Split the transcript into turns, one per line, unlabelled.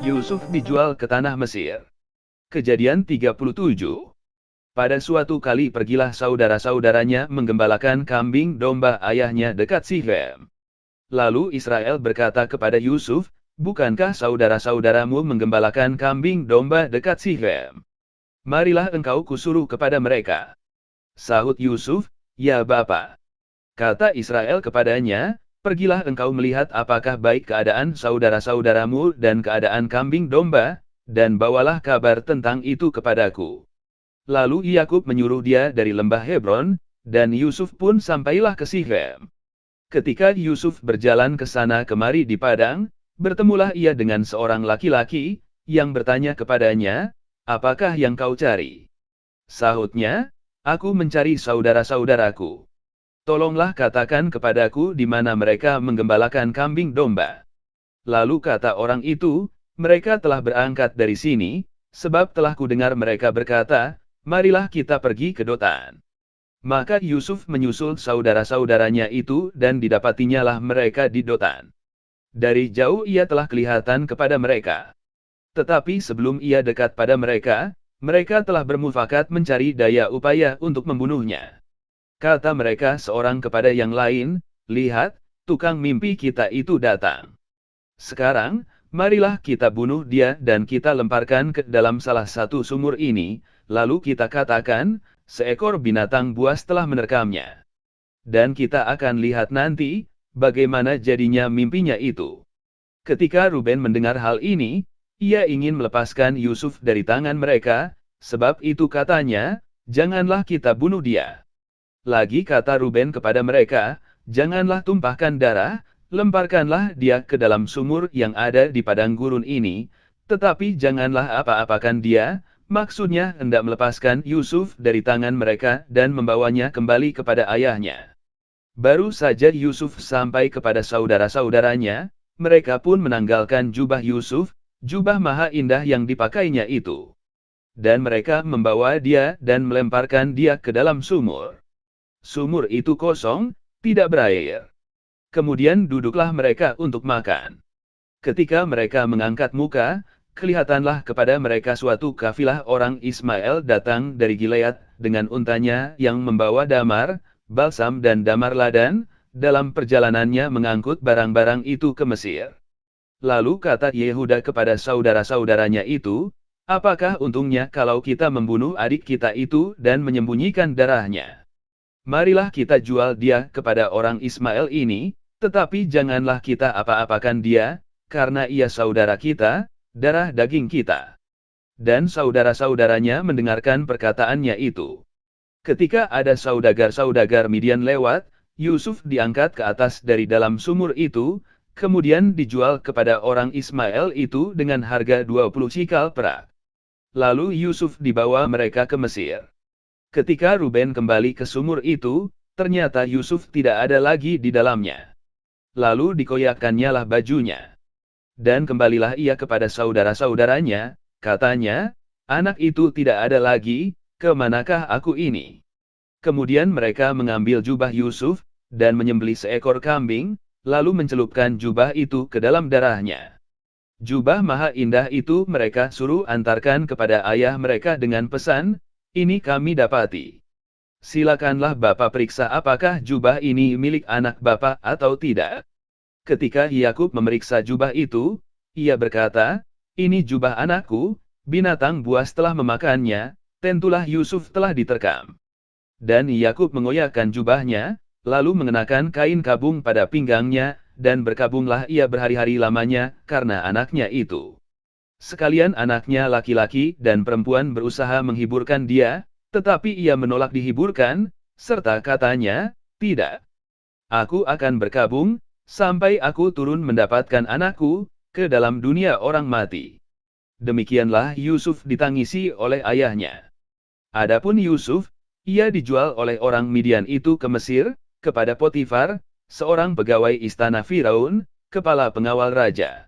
Yusuf dijual ke tanah Mesir. Kejadian 37. Pada suatu kali pergilah saudara-saudaranya menggembalakan kambing domba ayahnya dekat Sichem. Lalu Israel berkata kepada Yusuf, "Bukankah saudara-saudaramu menggembalakan kambing domba dekat Sichem? Marilah engkau kusuruh kepada mereka." Sahut Yusuf, "Ya Bapa." Kata Israel kepadanya, "Pergilah engkau melihat apakah baik keadaan saudara-saudaramu dan keadaan kambing domba, dan bawalah kabar tentang itu kepadaku." Lalu Yakub menyuruh dia dari lembah Hebron, dan Yusuf pun sampailah ke Sichem. Ketika Yusuf berjalan ke sana kemari di padang, bertemulah ia dengan seorang laki-laki, yang bertanya kepadanya, "Apakah yang kau cari?" Sahutnya, "Aku mencari saudara-saudaraku. Tolonglah katakan kepadaku di mana mereka menggembalakan kambing domba." Lalu kata orang itu, "Mereka telah berangkat dari sini, sebab telah kudengar mereka berkata, 'Marilah kita pergi ke Dotan.'" Maka Yusuf menyusul saudara-saudaranya itu dan didapatinya lah mereka di Dotan. Dari jauh ia telah kelihatan kepada mereka. Tetapi sebelum ia dekat pada mereka, mereka telah bermufakat mencari daya upaya untuk membunuhnya. Kata mereka seorang kepada yang lain, "Lihat, tukang mimpi kita itu datang. Sekarang, marilah kita bunuh dia dan kita lemparkan ke dalam salah satu sumur ini, lalu kita katakan, 'Seekor binatang buas telah menerkamnya.' Dan kita akan lihat nanti, bagaimana jadinya mimpinya itu." Ketika Ruben mendengar hal ini, ia ingin melepaskan Yusuf dari tangan mereka, sebab itu katanya, "Janganlah kita bunuh dia." Lagi kata Ruben kepada mereka, "Janganlah tumpahkan darah, lemparkanlah dia ke dalam sumur yang ada di padang gurun ini, tetapi janganlah apa-apakan dia." Maksudnya hendak melepaskan Yusuf dari tangan mereka dan membawanya kembali kepada ayahnya. Baru saja Yusuf sampai kepada saudara-saudaranya, mereka pun menanggalkan jubah Yusuf, jubah maha indah yang dipakainya itu. Dan mereka membawa dia dan melemparkan dia ke dalam sumur. Sumur itu kosong, tidak berair. Kemudian duduklah mereka untuk makan. Ketika mereka mengangkat muka, kelihatanlah kepada mereka suatu kafilah orang Ismail datang dari Gilead, dengan untanya yang membawa damar, balsam dan damar ladan, dalam perjalanannya mengangkut barang-barang itu ke Mesir. Lalu kata Yehuda kepada saudara-saudaranya itu, "Apakah untungnya kalau kita membunuh adik kita itu dan menyembunyikan darahnya? Marilah kita jual dia kepada orang Ismail ini, tetapi janganlah kita apa-apakan dia, karena ia saudara kita, darah daging kita." Dan saudara-saudaranya mendengarkan perkataannya itu. Ketika ada saudagar-saudagar Midian lewat, Yusuf diangkat ke atas dari dalam sumur itu, kemudian dijual kepada orang Ismail itu dengan harga 20 shikal perak. Lalu Yusuf dibawa mereka ke Mesir. Ketika Ruben kembali ke sumur itu, ternyata Yusuf tidak ada lagi di dalamnya. Lalu dikoyakkannya lah bajunya. Dan kembalilah ia kepada saudara-saudaranya, katanya, "Anak itu tidak ada lagi, ke manakah aku ini?" Kemudian mereka mengambil jubah Yusuf, dan menyembelih seekor kambing, lalu mencelupkan jubah itu ke dalam darahnya. Jubah maha indah itu mereka suruh antarkan kepada ayah mereka dengan pesan, "Ini kami dapati. Silakanlah Bapa periksa apakah jubah ini milik anak Bapa atau tidak." Ketika Yakub memeriksa jubah itu, ia berkata, "Ini jubah anakku, binatang buas telah memakannya, tentulah Yusuf telah diterkam." Dan Yakub mengoyakkan jubahnya, lalu mengenakan kain kabung pada pinggangnya, dan berkabunglah ia berhari-hari lamanya, karena anaknya itu. Sekalian anaknya laki-laki dan perempuan berusaha menghiburkan dia, tetapi ia menolak dihiburkan, serta katanya, "Tidak. Aku akan berkabung, sampai aku turun mendapatkan anakku, ke dalam dunia orang mati." Demikianlah Yusuf ditangisi oleh ayahnya. Adapun Yusuf, ia dijual oleh orang Midian itu ke Mesir, kepada Potifar, seorang pegawai istana Firaun, kepala pengawal raja.